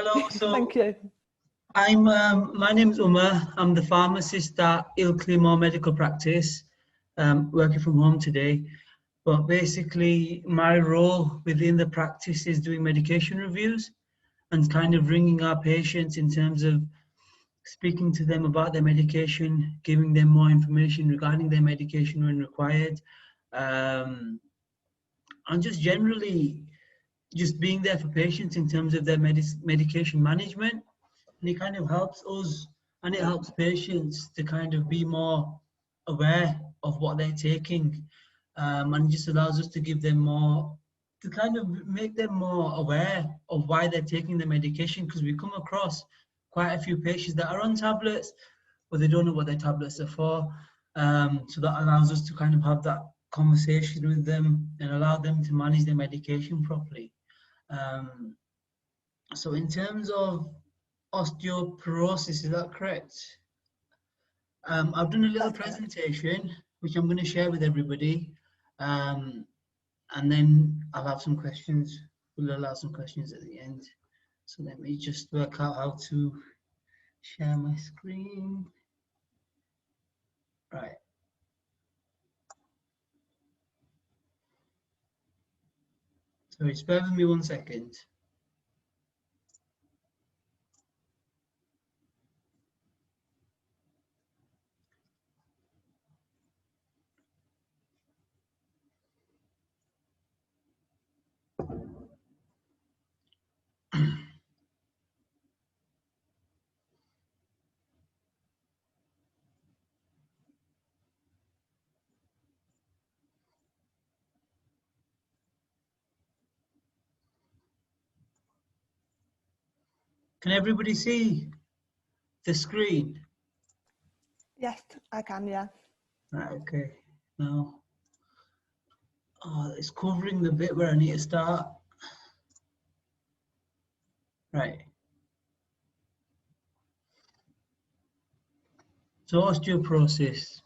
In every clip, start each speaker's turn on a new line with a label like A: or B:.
A: Hello,
B: Thank you.
A: my name is Umar. I'm the pharmacist at Ilkley Medical Practice, working from home today. But basically, my role within the practice is doing medication reviews and kind of ringing our patients in terms of speaking to them about their medication, giving them more information regarding their medication when required, and just generally just being there for patients in terms of their medication management. And it kind of helps us and it helps patients to kind of be more aware of what they're taking, and it just allows us to give them more, to kind of make them more aware of why they're taking the medication, because we come across quite a few patients that are on tablets but they don't know what their tablets are for. So that allows us to kind of have that conversation with them and allow them to manage their medication properly. So in terms of osteoporosis, is that correct? I've done a little presentation which I'm going to share with everybody, and then I'll have some questions. We'll allow some questions at the end. So let me just work out how to share my screen. Right. Sorry, spare with me 1 second. Can everybody see the screen?
B: Yes, I can, yeah.
A: Right, okay. Now, it's covering the bit where I need to start. Right. So osteoporosis.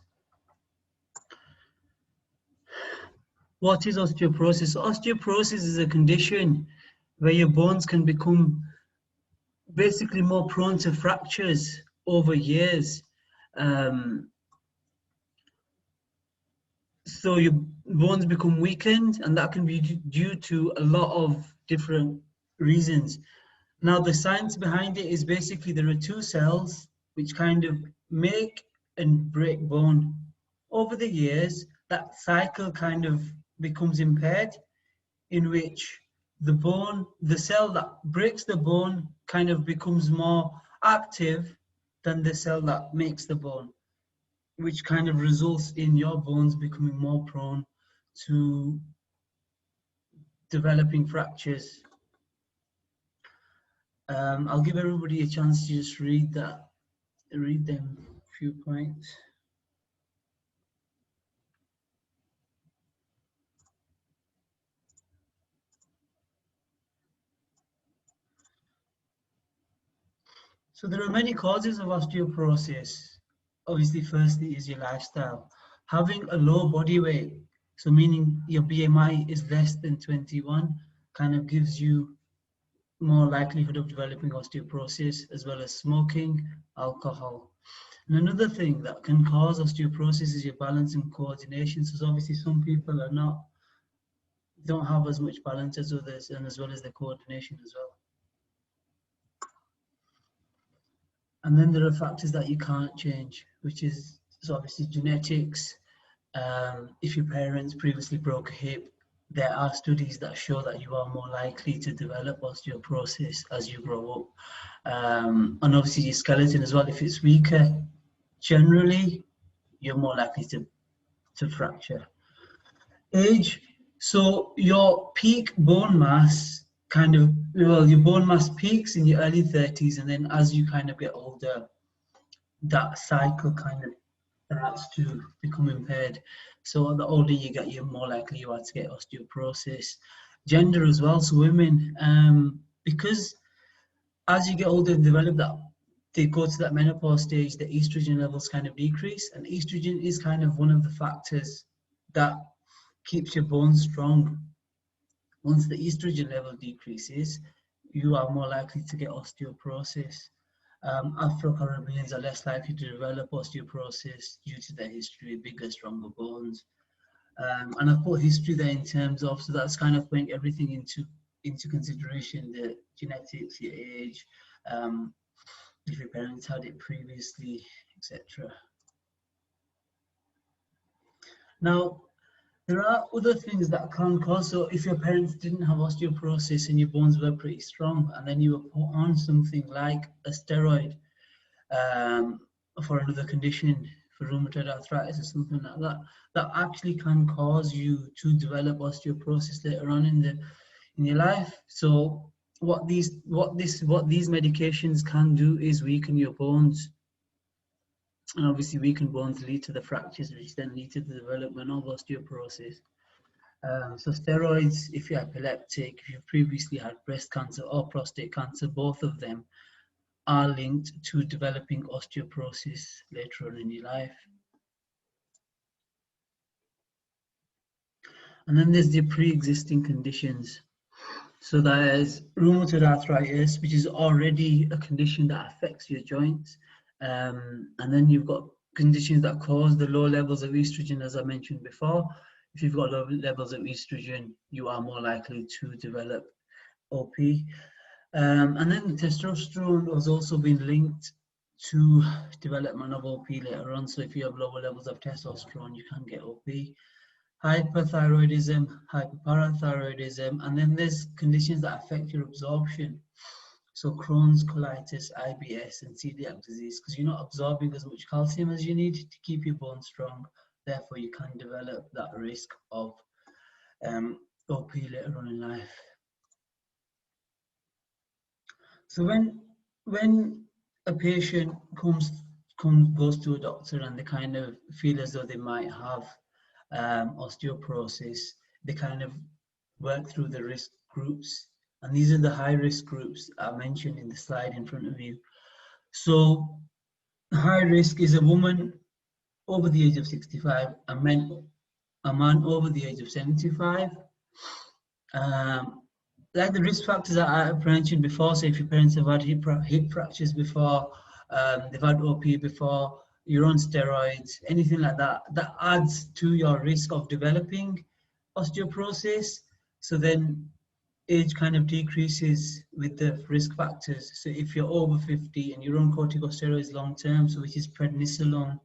A: What is osteoporosis? Osteoporosis is a condition where your bones can become basically more prone to fractures over years. So your bones become weakened, and that can be due to a lot of different reasons. Now, the science behind it is basically there are two cells which kind of make and break bone. Over the years, that cycle kind of becomes impaired, in which the cell that breaks the bone kind of becomes more active than the cell that makes the bone, which kind of results in your bones becoming more prone to developing fractures. I'll give everybody a chance to just read them a few points. So there are many causes of osteoporosis. Obviously, firstly is your lifestyle. Having a low body weight, so meaning your BMI is less than 21, kind of gives you more likelihood of developing osteoporosis, as well as smoking, alcohol. And another thing that can cause osteoporosis is your balance and coordination. So obviously some people don't have as much balance as others, and as well as their coordination as well. And then there are factors that you can't change, which is obviously genetics. If your parents previously broke a hip, there are studies that show that you are more likely to develop osteoporosis as you grow up. And obviously your skeleton as well, if it's weaker, generally, you're more likely to fracture. Age, so your peak bone mass your bone mass peaks in your early 30s, and then as you kind of get older, that cycle kind of starts to become impaired. So the older you get, you're more likely you are to get osteoporosis. Gender as well, so women, because as you get older and develop that, they go to that menopause stage, the estrogen levels kind of decrease, and estrogen is kind of one of the factors that keeps your bones strong. Once the estrogen level decreases, you are more likely to get osteoporosis. Afro-Caribbeans are less likely to develop osteoporosis due to their history, bigger, stronger bones. And I've put history there in terms of, so that's kind of putting everything into consideration, the genetics, your age, if your parents had it previously, etc. Now, there are other things that can cause, so if your parents didn't have osteoporosis and your bones were pretty strong, and then you were put on something like a steroid for another condition, for rheumatoid arthritis or something like that, that actually can cause you to develop osteoporosis later on in your life. So what these medications can do is weaken your bones, and obviously weakened bones lead to the fractures, which then lead to the development of osteoporosis. So steroids, if you're epileptic, if you've previously had breast cancer or prostate cancer, both of them are linked to developing osteoporosis later on in your life. And then there's the pre-existing conditions. So there's rheumatoid arthritis, which is already a condition that affects your joints. And then you've got conditions that cause the low levels of estrogen, as I mentioned before. If you've got low levels of estrogen, you are more likely to develop OP. And then testosterone has also been linked to development of OP later on. So if you have lower levels of testosterone, you can get OP. Hyperthyroidism, hyperparathyroidism, and then there's conditions that affect your absorption. So Crohn's, colitis, IBS, and celiac disease, because you're not absorbing as much calcium as you need to keep your bones strong. Therefore, you can develop that risk of OP later on in life. So when a patient goes to a doctor and they kind of feel as though they might have osteoporosis, they kind of work through the risk groups, and these are the high risk groups I mentioned in the slide in front of you. So high risk is a woman over the age of 65, a man over the age of 75. Like the risk factors that I mentioned before, so if your parents have had hip fractures before, they've had OP before, you're on steroids, anything like that, that adds to your risk of developing osteoporosis. So then age kind of decreases with the risk factors. So if you're over 50 and you're on corticosteroids long term, so which is prednisolone,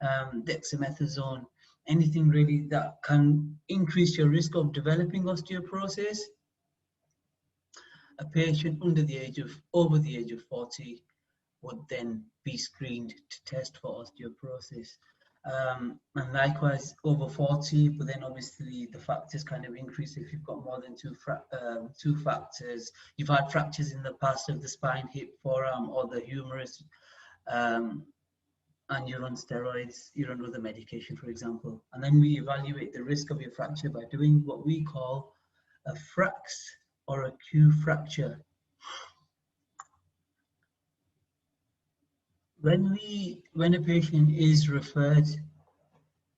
A: dexamethasone, anything really that can increase your risk of developing osteoporosis, a patient over the age of 40 would then be screened to test for osteoporosis. And likewise over 40, but then obviously the factors kind of increase if you've got more than two factors. You've had fractures in the past of the spine, hip, forearm, or the humerus, and you're on steroids, you're on other medication, for example. And then we evaluate the risk of your fracture by doing what we call a FRAX, or a Q fracture. When a patient is referred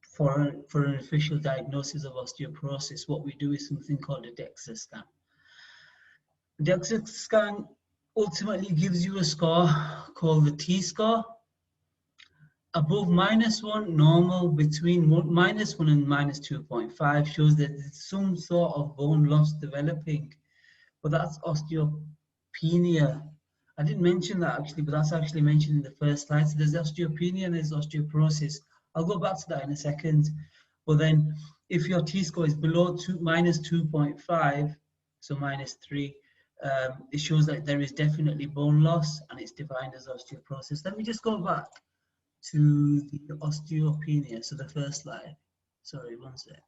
A: for an official diagnosis of osteoporosis, what we do is something called a DEXA scan. The DEXA scan ultimately gives you a score called the T-score. Above -1, normal, between -1 and -2.5 shows that there's some sort of bone loss developing, but that's osteopenia. I didn't mention that actually, but that's actually mentioned in the first slide. So there's osteopenia and there's osteoporosis. I'll go back to that in a second. But then if your T-score is below -2.5, so -3, it shows that there is definitely bone loss and it's defined as osteoporosis. Let me just go back to the osteopenia, so the first slide. Sorry, one sec.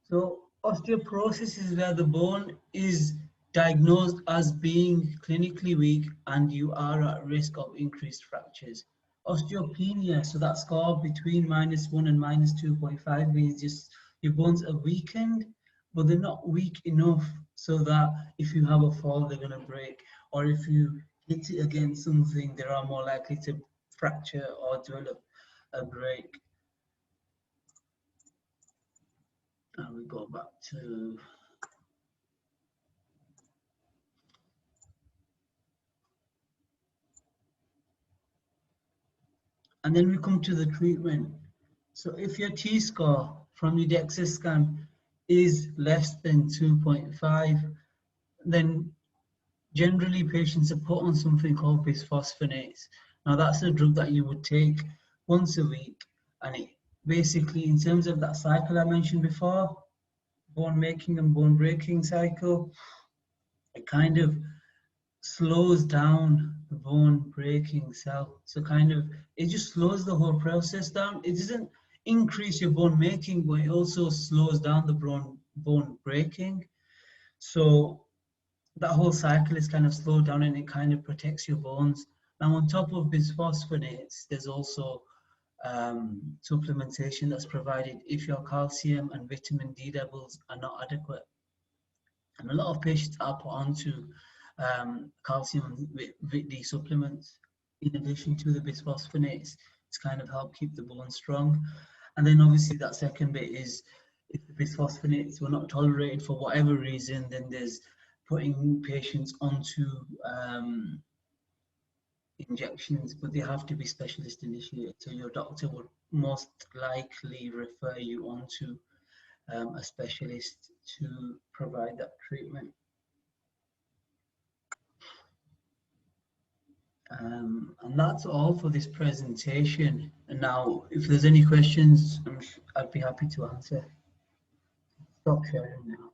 A: So osteoporosis is where the bone is diagnosed as being clinically weak and you are at risk of increased fractures. Osteopenia, so that score between -1 and -2.5 means just your bones are weakened, but they're not weak enough so that if you have a fall, they're going to break, or if you hit it against something, they are more likely to fracture or develop a break. go back to and then we come to the treatment. So if your T-score from your DEXA scan is less than 2.5, then generally patients are put on something called bisphosphonates. Now that's a drug that you would take once a week, and it basically, in terms of that cycle I mentioned before, bone making and bone breaking cycle, it kind of slows down the bone breaking cell. So kind of, it just slows the whole process down. It doesn't increase your bone making, but it also slows down the bone breaking. So that whole cycle is kind of slowed down and it kind of protects your bones. Now on top of bisphosphonates, there's also supplementation that's provided if your calcium and vitamin D levels are not adequate. And a lot of patients are put onto calcium and Vit D supplements in addition to the bisphosphonates to kind of help keep the bone strong. And then obviously that second bit is if the bisphosphonates were not tolerated for whatever reason, then there's putting patients onto injections, but they have to be specialist initiated. So your doctor would most likely refer you onto a specialist to provide that treatment. And that's all for this presentation. And now, if there's any questions, I'd be happy to answer. Stop sharing now.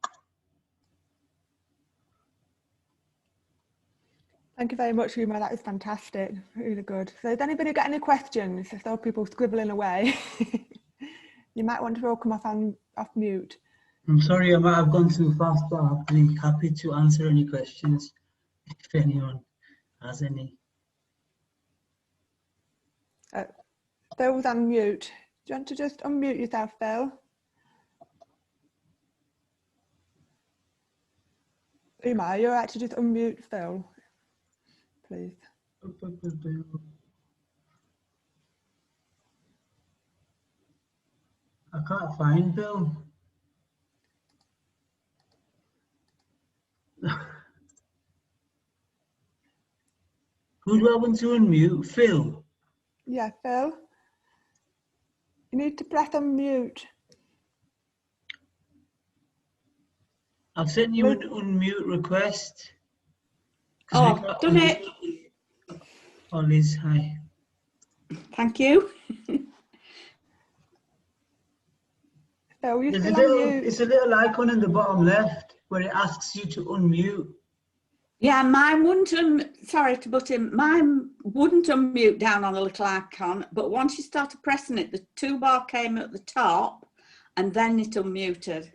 B: Thank you very much, Uma. That was fantastic. Really good. So has anybody got any questions? If there are people scribbling away, you might want to all come off mute.
A: I'm sorry, I might have gone too fast, but I'll be happy to answer any questions if anyone has any.
B: Phil's on mute. Do you want to just unmute yourself, Phil? Uma, are you all right to just unmute Phil, please?
A: I can't find Bill. Who do I want to unmute? Phil?
B: Yeah, Phil. You need to press unmute.
A: I've sent you an unmute request.
C: Oh, done it.
A: Oh, Liz, hi.
C: Thank you.
B: Phil, you're
A: There's
B: still
A: a little,
B: on mute.
A: it's a little icon in the bottom left where it asks you to unmute.
C: Yeah, mine wouldn't, sorry to butt in, mine wouldn't unmute down on the little icon, but once you started pressing it, the toolbar came at the top and then it unmuted.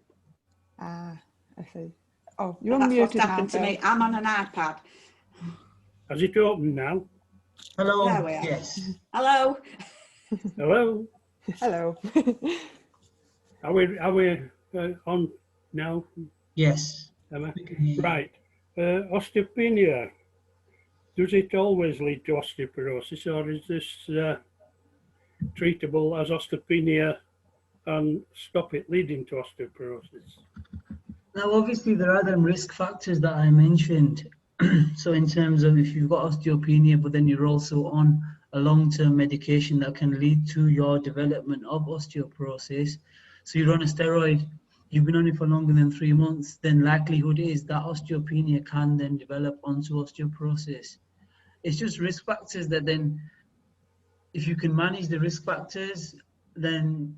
B: Ah, I see. Oh, you're
C: And that's
B: unmuted
C: what's
B: now,
C: happened to
B: Phil.
C: me. I'm on an iPad.
D: Has it opened now?
A: Hello.
C: There we are.
A: Yes.
C: Hello.
D: Hello?
B: Hello.
D: Are we on now?
A: Yes.
D: Emma?
A: We can hear you.
D: Right. Osteopenia. Does it always lead to osteoporosis, or is this treatable as osteopenia and stop it leading to osteoporosis?
A: Now, obviously, there are them risk factors that I mentioned. So in terms of if you've got osteopenia, but then you're also on a long-term medication that can lead to your development of osteoporosis. So you're on a steroid, you've been on it for longer than 3 months, then likelihood is that osteopenia can then develop onto osteoporosis. It's just risk factors that then, if you can manage the risk factors, then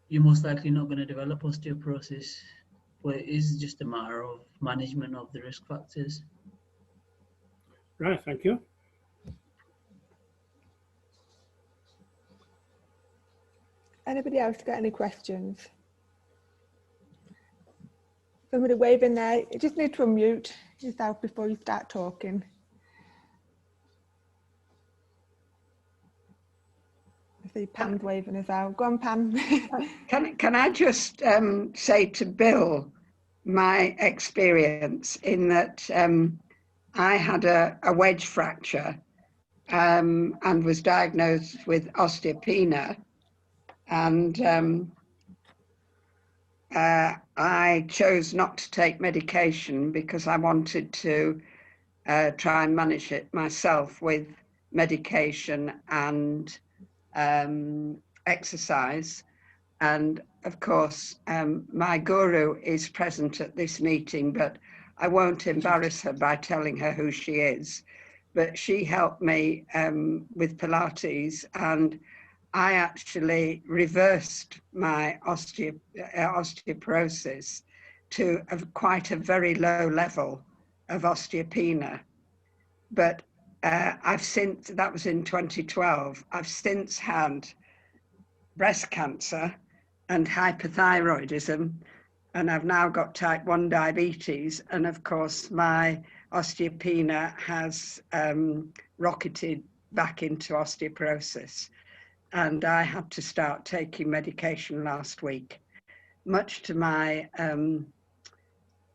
A: you're most likely not going to develop osteoporosis. But it is just a matter of management of the risk factors.
D: Right, thank you.
B: Anybody else got any questions? Somebody waving there. You just need to unmute yourself before you start talking. I see Pam's waving as well. Go on, Pam.
E: Can I just say to Bill my experience in that I had a wedge fracture and was diagnosed with osteopenia, and I chose not to take medication because I wanted to try and manage it myself with medication and exercise. And of course, my guru is present at this meeting, but I won't embarrass her by telling her who she is. But she helped me with Pilates, and I actually reversed my osteoporosis to quite a very low level of osteopenia. But I've since, that was in 2012, I've since had breast cancer and hypothyroidism, and I've now got type 1 diabetes, and of course my osteopenia has rocketed back into osteoporosis, and I had to start taking medication last week, much to my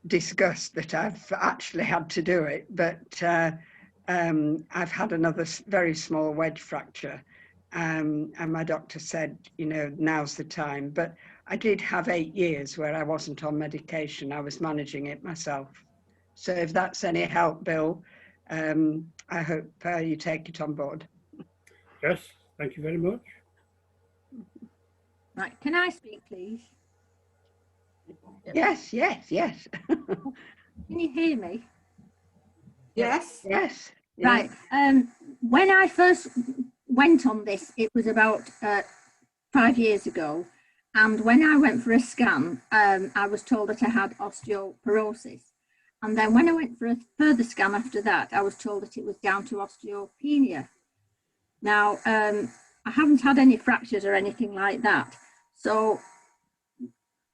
E: disgust that I've actually had to do it. But I've had another very small wedge fracture, and my doctor said, you know, now's the time. But I did have 8 years where I wasn't on medication. I was managing it myself. So if that's any help, Bill, I hope you take it on board.
D: Yes, thank you very much.
F: Right, can I speak, please?
E: Yes, yes, yes.
F: Can you hear me?
C: Yes.
E: Yes.
F: Right. When I first went on this, it was about 5 years ago. And when I went for a scan, I was told that I had osteoporosis. And then when I went for a further scan after that, I was told that it was down to osteopenia. Now, I haven't had any fractures or anything like that. So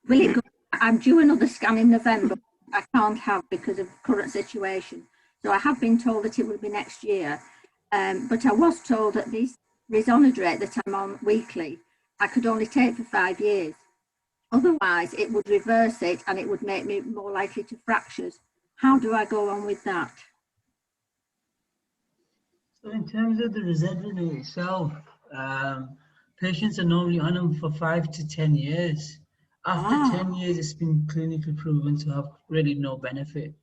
F: will it go? I'm due another scan in November. I can't have because of current situation. So I have been told that it will be next year. But I was told that this Risonadrate that I'm on weekly, I could only take for 5 years. Otherwise, it would reverse it and it would make me more likely to fractures. How do I go on with that?
A: So in terms of the Risonadrate itself, patients are normally on them for 5 to 10 years. After 10 years, it's been clinically proven to have really no benefit.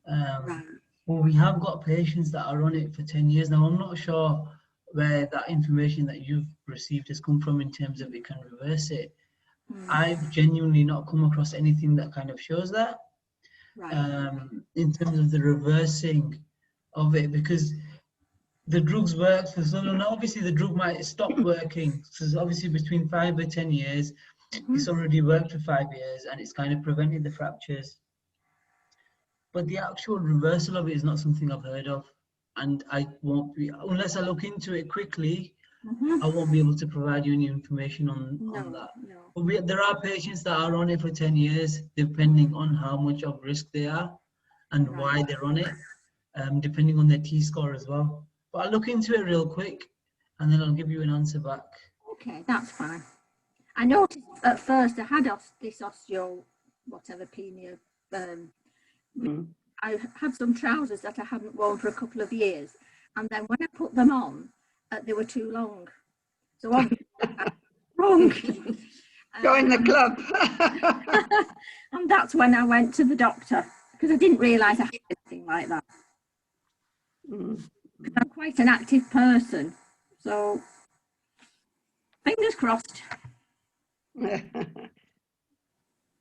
F: Right.
A: Well, we have got patients that are on it for 10 years. Now, I'm not sure where that information that you've received has come from in terms of it can reverse it. I've genuinely not come across anything that kind of shows that.
F: Right.
A: In terms of the reversing of it, because the drugs work for so long. Now, obviously, the drug might stop working. So it's obviously between 5 or 10 years. It's already worked for 5 years and it's kind of prevented the fractures. But the actual reversal of it is not something I've heard of. And I won't be, unless I look into it quickly, I won't be able to provide you any information on that.
F: No.
A: But there are patients that are on it for 10 years, depending on how much of risk they are and why they're on it, depending on their T-score as well. But I'll look into it real quick and then I'll give you an answer back.
F: Okay, that's fine. I noticed at first I had this osteopenia. I had some trousers that I hadn't worn for a couple of years. And then when I put them on, they were too long. So I'm wrong.
E: Join the club.
F: And that's when I went to the doctor because I didn't realise I had anything like that. I'm quite an active person. So fingers crossed.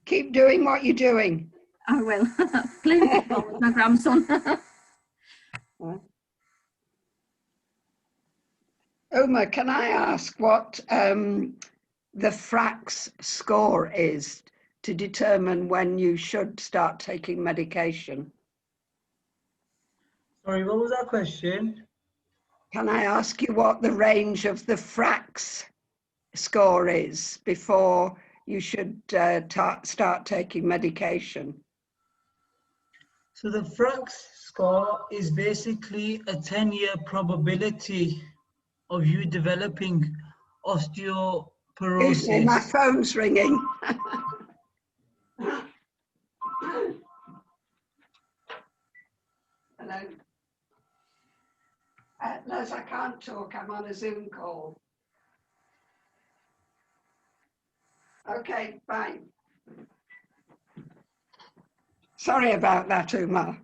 E: Keep doing what you're doing.
F: I will. Playing football with my grandson.
E: Uma, can I ask what the FRAX score is to determine when you should start taking medication?
A: Sorry, what was that question?
E: Can I ask you what the range of the FRAX score is before you should start taking medication?
A: So the FRAX score is basically a 10-year probability of you developing osteoporosis.
E: Excuse me, my phone's ringing. Hello. Les, I can't talk. I'm on a Zoom call. Okay, bye. Sorry about that, Uma.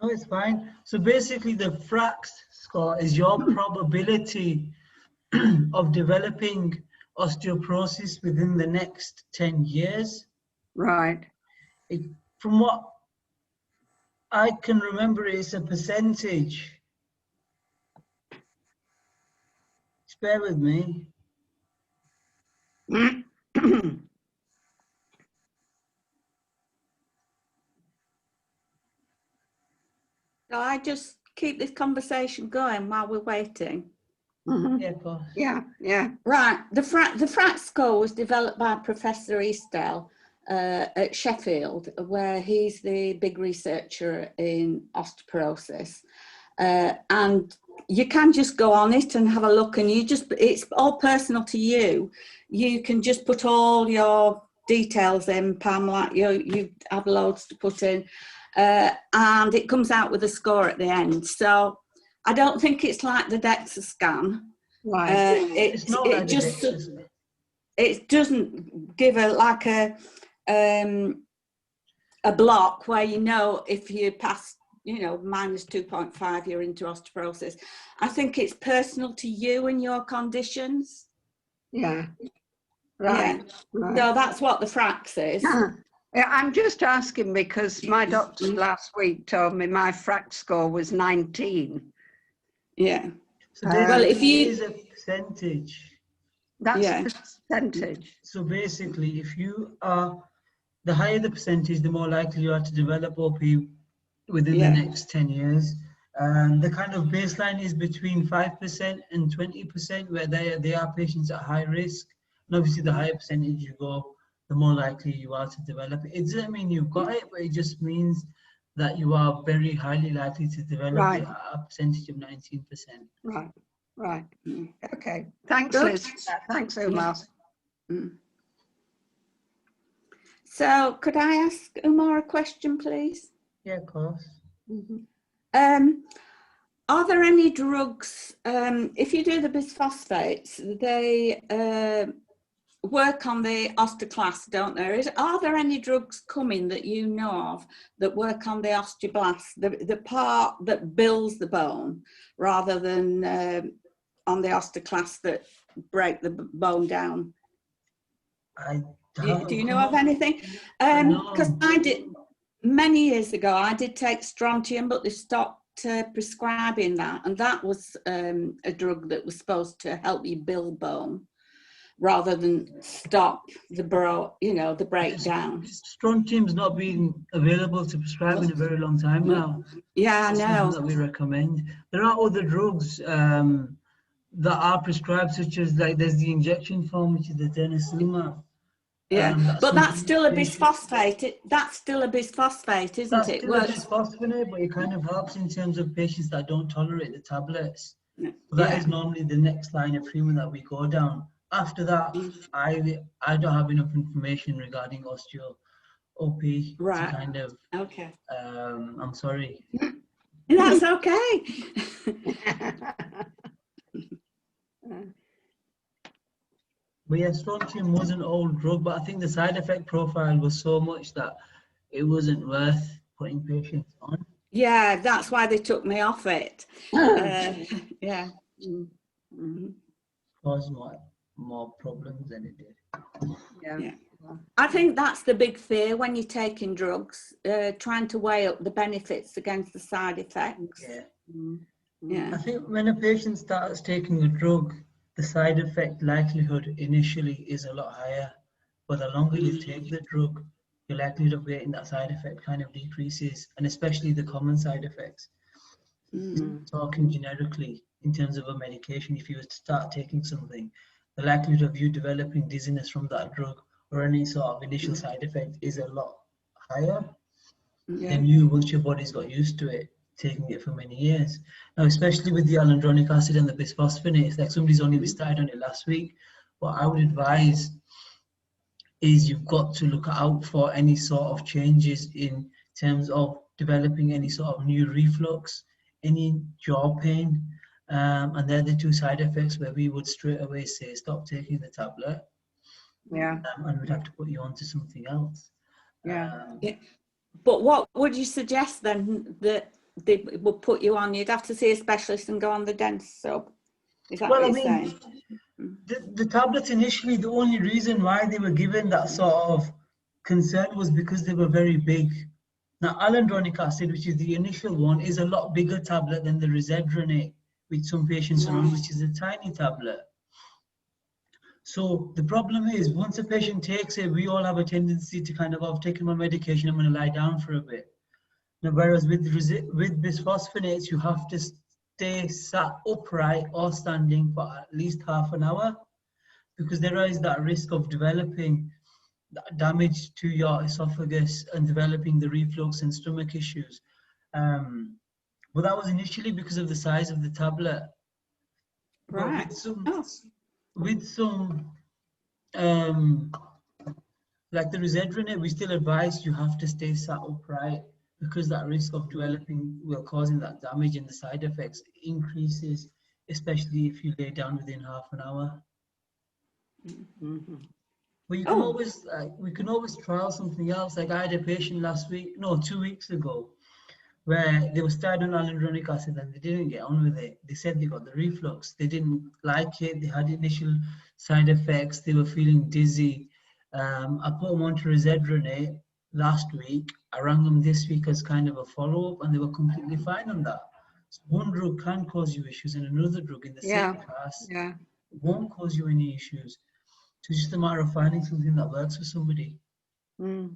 A: No, it's fine. So basically the FRAX score is your probability of developing osteoporosis within the next 10 years.
E: Right.
A: From what I can remember, it's a percentage. Just bear with me.
C: So I just keep this conversation going while we're waiting.
E: Mhm.
A: Yeah, of course.
E: Yeah, yeah.
C: Right, the FRAX score was developed by Professor Eastell at Sheffield, where he's the big researcher in osteoporosis. And you can just go on it and have a look, and it's all personal to you. You can just put all your details in, Pam, like you have loads to put in, and it comes out with a score at the end. So I don't think it's like the DEXA scan.
E: Right.
A: It's not like
C: It doesn't give a block where you know if you pass, you know, minus 2.5, you're into osteoporosis. I think it's personal to you and your conditions.
E: Yeah. Right.
C: Yeah.
E: Right.
C: So that's what the FRAX is.
E: Yeah, I'm just asking because my doctor last week told me my FRAX score was 19.
C: Yeah.
A: So
C: Well, if you-
A: it is a percentage.
E: That's
C: Yeah.
E: the percentage.
A: So basically, if you are, the higher the percentage, the more likely you are to develop OP within
C: Yeah.
A: the next 10 years. The kind of baseline is between 5% and 20%, where they are patients at high risk. And obviously, the higher percentage you go, the more likely you are to develop it. It doesn't mean you've got it, but it just means that you are very highly likely to develop
E: Right.
A: it at a percentage of 19%.
E: Right. Right.
C: Mm.
E: Okay. Thanks,
C: Good.
E: Liz. Thanks, Umar.
C: Mm. So could I ask Umar a question, please?
A: Yeah, of course.
C: Are there any drugs, if you do the bisphosphates, they work on the osteoclast, don't there? Are there any drugs coming that you know of that work on the osteoblast, the part that builds the bone, rather than on the osteoclast that break the bone down? Do you know of anything? Because I did, many years ago, I did take strontium, but they stopped prescribing that, and that was a drug that was supposed to help you build bone rather than stop the the breakdown.
A: Strontium's not been available to prescribe in a very long time now.
C: Yeah, I know.
A: That we recommend. There are other drugs that are prescribed, such as there's the injection form, which is the denosumab.
C: Yeah, but that's still a bisphosphate. That's still a bisphosphate, isn't
A: That's
C: it?
A: still a bisphosphonate, but it kind of helps in terms of patients that don't tolerate the tablets. So that is normally the next line of treatment that we go down. After that, I don't have enough information regarding osteo-OP to kind of.
C: Okay.
A: I'm sorry.
C: That's okay.
A: But yeah, strontium was an old drug, but I think the side effect profile was so much that it wasn't worth putting patients on.
C: Yeah, that's why they took me off it. Yeah.
A: Caused more problems than it did.
C: Yeah. I think that's the big fear when you're taking drugs, trying to weigh up the benefits against the side effects.
A: Yeah. I think when a patient starts taking a drug, the side effect likelihood initially is a lot higher, but the longer you take the drug, your likelihood of getting that side effect kind of decreases, and especially the common side effects. Talking generically in terms of a medication, if you were to start taking something, the likelihood of you developing dizziness from that drug or any sort of initial side effect is a lot higher than you once your body's got used to it, taking it for many years. Now, especially with the alendronic acid and the bisphosphonates, like somebody's only started on it last week, what I would advise is you've got to look out for any sort of changes in terms of developing any sort of new reflux, any jaw pain, and they're the two side effects where we would straight away say stop taking the tablet.
E: Yeah.
A: And we'd have to put you on to something else.
C: But what would you suggest then that they would put you on? You'd have to see a specialist and go on the dense sub. Is that
A: Well,
C: what
A: I
C: you're
A: mean,
C: saying?
A: the tablets initially, the only reason why they were given that sort of concern was because they were very big. Now, alendronic acid, which is the initial one, is a lot bigger tablet than the risedronate, which some patients are on, which is a tiny tablet. So the problem is, once a patient takes it, we all have a tendency to kind of, I've taken my medication, I'm going to lie down for a bit. Now, whereas with bisphosphonates, you have to stay sat upright or standing for at least half an hour, because there is that risk of developing damage to your esophagus and developing the reflux and stomach issues. But that was initially because of the size of the tablet.
C: Right.
A: But with some like the risedronate, we still advise you have to stay sat upright, because that risk of developing, causing that damage and the side effects increases, especially if you lay down within half an hour.
E: Mm-hmm.
A: But you can always, we can always trial something else. Like I had a patient 2 weeks ago, where they were started on alendronic acid and they didn't get on with it. They said they got the reflux. They didn't like it. They had initial side effects. They were feeling dizzy. I put them onto risedronate last week. I rang them this week as kind of a follow-up, and they were completely fine on that. So one drug can cause you issues, and another drug in the same class won't cause you any issues. So it's just a matter of finding something that works for somebody.
E: Mm.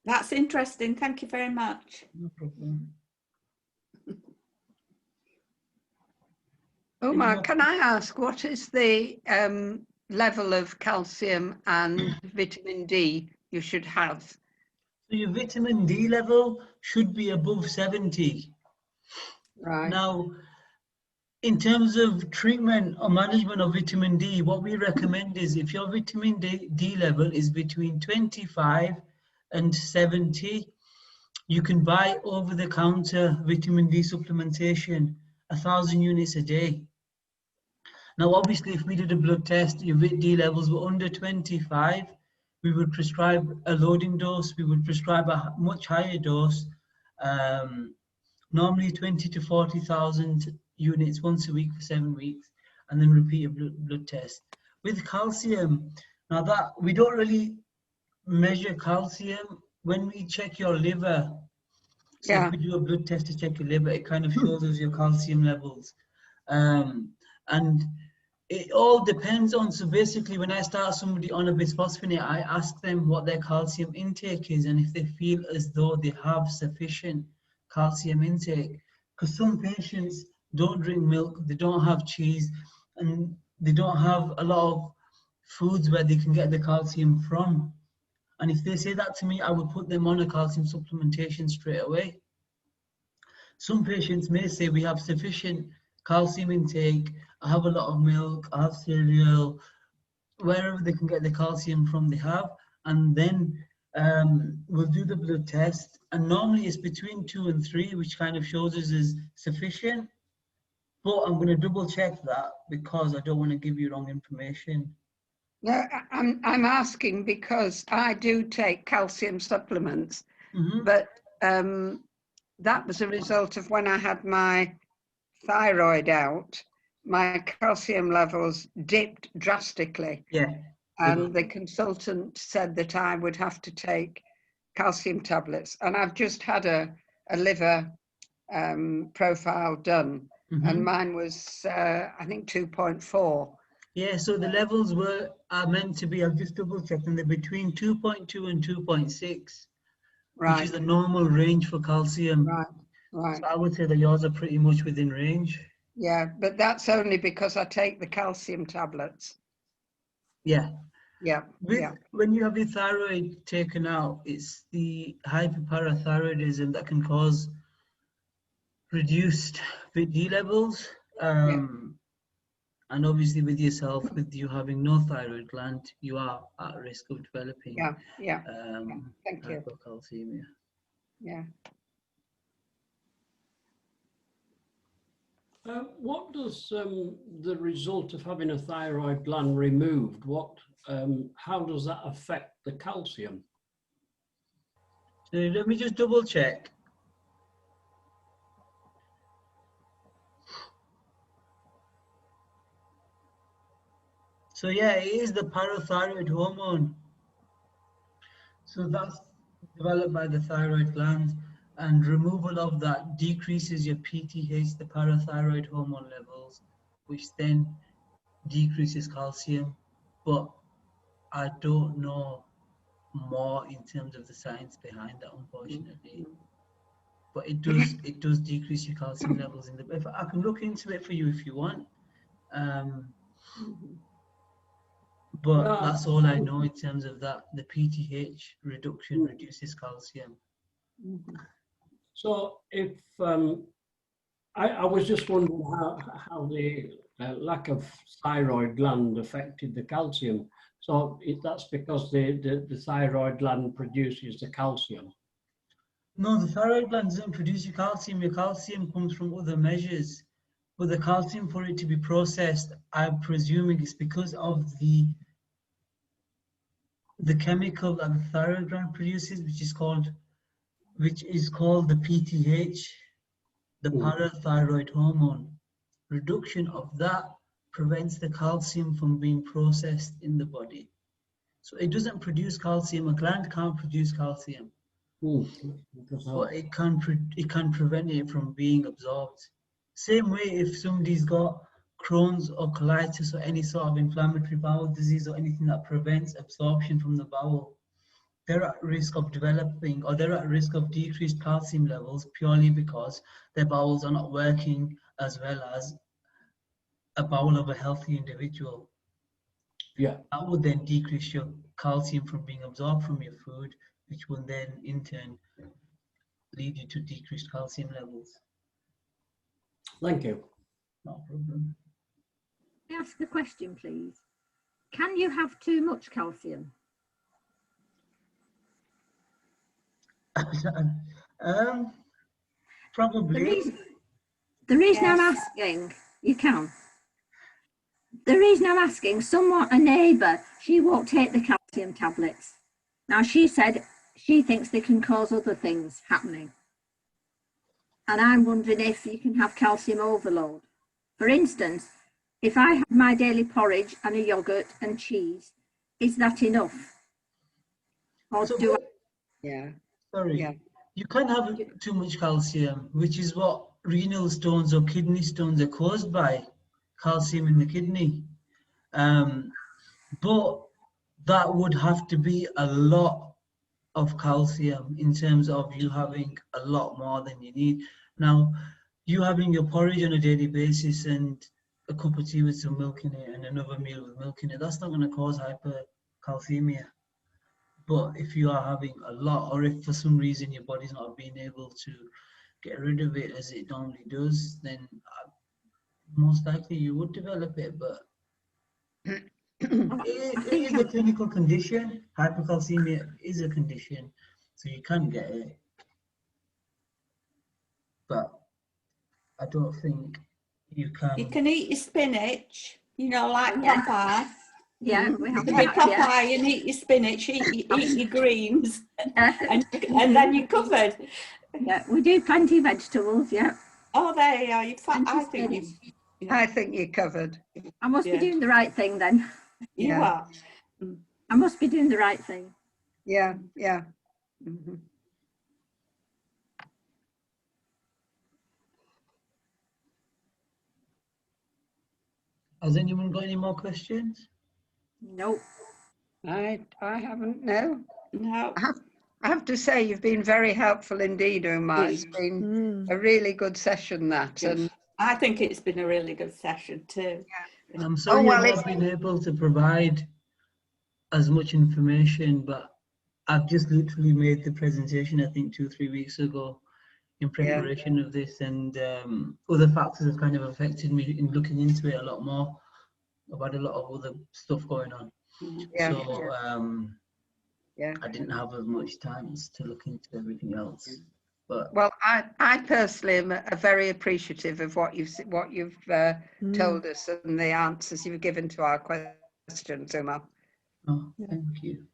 C: That's interesting. Thank you very much.
A: No problem.
E: Uma, can I ask, what is the level of calcium and vitamin D you should have?
A: So your vitamin D level should be above 70.
E: Right.
A: Now, in terms of treatment or management of vitamin D, what we recommend is if your vitamin D level is between 25 and 70, you can buy over-the-counter vitamin D supplementation, 1,000 units a day. Now, obviously, if we did a blood test, your Vit D levels were under 25, we would prescribe a loading dose, we would prescribe a much higher dose, normally 20 to 40,000 units once a week for 7 weeks, and then repeat a blood test. With calcium, now that we don't really measure calcium when we check your liver. So if we do a blood test to check your liver, it kind of shows us your calcium levels. And it all depends on, so basically when I start somebody on a bisphosphonate, I ask them what their calcium intake is and if they feel as though they have sufficient calcium intake. Because some patients don't drink milk, they don't have cheese, and they don't have a lot of foods where they can get the calcium from. And if they say that to me, I would put them on a calcium supplementation straight away. Some patients may say we have sufficient calcium intake, I have a lot of milk, I have cereal, wherever they can get the calcium from they have, and then we'll do the blood test, and normally it's between 2 and 3, which kind of shows us is sufficient, but I'm going to double check that because I don't want to give you wrong information.
E: No, I'm asking because I do take calcium supplements, but that was a result of when I had my thyroid out, my calcium levels dipped drastically.
A: Yeah.
E: And the consultant said that I would have to take calcium tablets. And I've just had a liver profile done, and mine was, I think, 2.4.
A: Yeah, so the levels are meant to be, I've just double checked, and they're between 2.2 and 2.6, which is the normal range for calcium.
E: Right.
A: So I would say that yours are pretty much within range.
E: Yeah, but that's only because I take the calcium tablets.
A: Yeah.
E: Yeah.
A: When you have your thyroid taken out, it's the hyperparathyroidism that can cause reduced Vit D levels. And obviously with yourself, with you having no thyroid gland, you are at risk of developing
E: Thank you.
A: hypocalcemia.
E: Yeah.
D: What does the result of having a thyroid gland removed, how does that affect the calcium?
A: Let me just double check. So yeah, it is the parathyroid hormone. So that's developed by the thyroid gland, and removal of that decreases your PTH, the parathyroid hormone levels, which then decreases calcium. But I don't know more in terms of the science behind that, unfortunately. But it does decrease your calcium levels in the. If I can look into it for you if you want. But
D: No.
A: that's all I know in terms of that. The PTH reduction reduces calcium.
D: So if I was just wondering how the lack of thyroid gland affected the calcium. So that's because the thyroid gland produces the calcium.
A: No, the thyroid gland doesn't produce your calcium. Your calcium comes from other measures. But the calcium, for it to be processed, I'm presuming it's because of the chemical that the thyroid gland produces, which is called the PTH, the parathyroid hormone. Reduction of that prevents the calcium from being processed in the body. So it doesn't produce calcium. A gland can't produce calcium, but it can prevent it from being absorbed. Same way, if somebody's got Crohn's or colitis or any sort of inflammatory bowel disease or anything that prevents absorption from the bowel, they're at risk of developing, or they're at risk of decreased calcium levels purely because their bowels are not working as well as a bowel of a healthy individual.
D: Yeah.
A: That would then decrease your calcium from being absorbed from your food, which will then in turn lead you to decreased calcium levels.
D: Thank you.
A: No problem.
F: Can I ask a question, please? Can you have too much calcium?
A: Probably.
F: The reason I'm asking, you can. The reason I'm asking, a neighbour, she won't take the calcium tablets. Now, she said she thinks they can cause other things happening. And I'm wondering if you can have calcium overload. For instance, if I have my daily porridge and a yoghurt and cheese, is that enough? Or
A: So,
F: do I?
E: Yeah.
A: sorry.
E: Yeah.
A: You can have too much calcium, which is what renal stones or kidney stones are caused by, calcium in the kidney. But that would have to be a lot of calcium in terms of you having a lot more than you need. Now, you having your porridge on a daily basis and a cup of tea with some milk in it and another meal with milk in it, that's not going to cause hypercalcemia. But if you are having a lot, or if for some reason your body's not being able to get rid of it as it normally does, then most likely you would develop it. But it is a clinical condition. Hypercalcemia is a condition, so you can get it. But I don't think you can.
C: You can eat your spinach, like Popeye.
F: Yeah, we have
C: Be
F: that,
C: Popeye and eat your spinach, eat your greens, and then you're covered.
F: Yeah, we do plenty of vegetables, yeah.
C: Oh, there you are.
E: I think you're covered.
F: I must be doing the right thing then.
C: You are.
F: I must be doing the right thing.
E: Yeah, yeah. Mm-hmm.
A: Has anyone got any more questions?
F: Nope.
E: I haven't, no.
C: No.
E: I have to say you've been very helpful indeed, Uma. It's been a really good session, that. And
C: I think it's been a really good session too.
E: Yeah.
A: I'm sorry I've not been able to provide as much information, but I've just literally made the presentation, I think 2-3 weeks ago in preparation of this, and other factors have kind of affected me in looking into it a lot more. I've had a lot of other stuff going on. So I didn't have as much time to look into everything else. But
E: well, I personally am very appreciative of what you've told us and the answers you've given to our questions, Uma.
A: oh, thank you.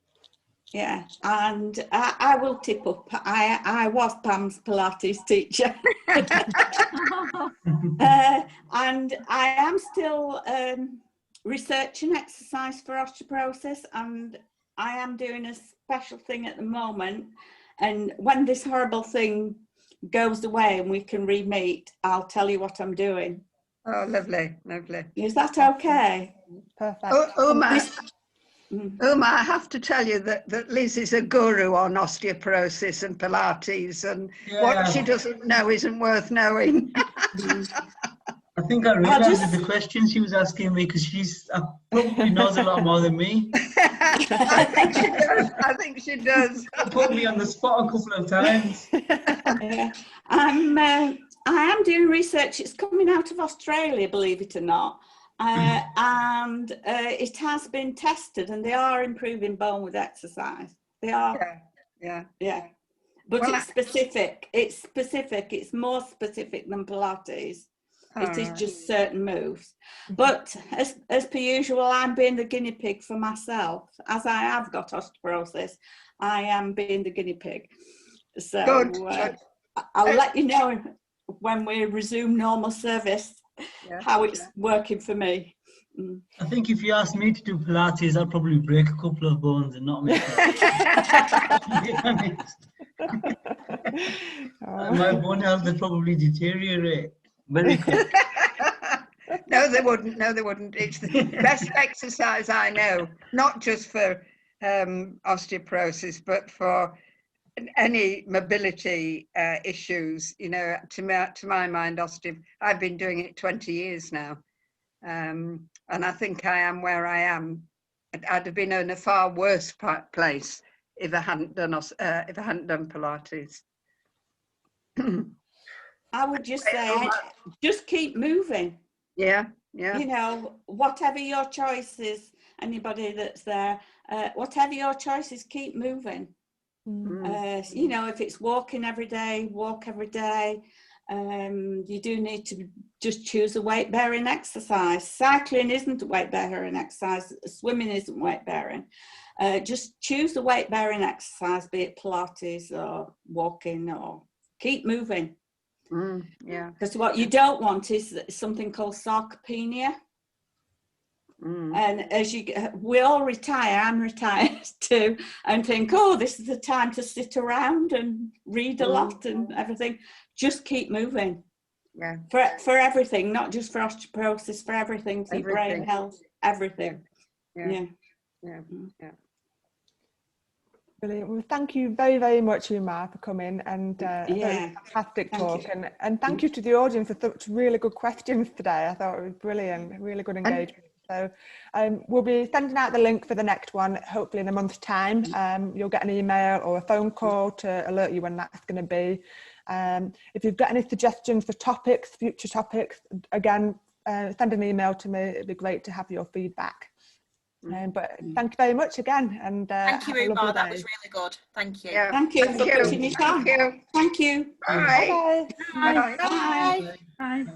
C: Yeah, and I will tip up. I was Pam's Pilates teacher. And I am still researching exercise for osteoporosis, and I am doing a special thing at the moment. And when this horrible thing goes away and we can re-meet, I'll tell you what I'm doing.
E: Oh, lovely, lovely.
C: Is that okay?
B: Perfect.
E: Uma, I have to tell you that Liz is a guru on osteoporosis and Pilates, and what she doesn't know isn't worth knowing.
A: I think I realised with the questions she was asking me, because she's probably knows a lot more than me.
E: I think she does. I think she does.
A: Put me on the spot a couple of times.
C: Yeah. I am doing research. It's coming out of Australia, believe it or not. And it has been tested, and they are improving bone with exercise. They are. Yeah. But well, it's specific. It's specific. It's more specific than Pilates. It is just certain moves. But as per usual, I'm being the guinea pig for myself. As I have got osteoporosis, I am being the guinea pig. So good. I'll let you know when we resume normal service how it's working for me.
A: I think if you ask me to do Pilates, I'll probably break a couple of bones and not make it. My bone health will probably deteriorate very quick.
E: No, they wouldn't. No, they wouldn't. It's the best exercise I know, not just for osteoporosis, but for any mobility issues. You know, to my mind, I've been doing it 20 years now, and I think I am where I am. I'd have been in a far worse place if I hadn't done Pilates.
C: I would just say, just keep moving.
E: Yeah.
C: You know, whatever your choices, anybody that's there, whatever your choices, keep moving. You know, if it's walking every day, walk every day. You do need to just choose a weight bearing exercise. Cycling isn't a weight bearing exercise. Swimming isn't weight bearing. Just choose a weight bearing exercise, be it Pilates or walking, or keep moving. Because what you don't want is something called sarcopenia. And as we all retire, I'm retired too, and think, oh, this is the time to sit around and read a lot and everything. Just keep moving. Yeah. For everything, not just for osteoporosis, for everything, for your brain health, everything. Yeah.
B: Brilliant. Well, thank you very, very much, Uma, for coming, and fantastic talk. And thank you to the audience for such really good questions today. I thought it was brilliant, really good engagement. So we'll be sending out the link for the next one, hopefully in a month's time. You'll get an email or a phone call to alert you when that's going to be. If you've got any suggestions for topics, future topics, again, send an email to me. It'd be great to have your feedback. But thank you very much again, and
G: thank you, Uma. That was really good. Thank you.
C: Thank you for putting it on. Thank you.
E: Bye.
B: Bye.
F: Bye. Bye. Bye. Bye.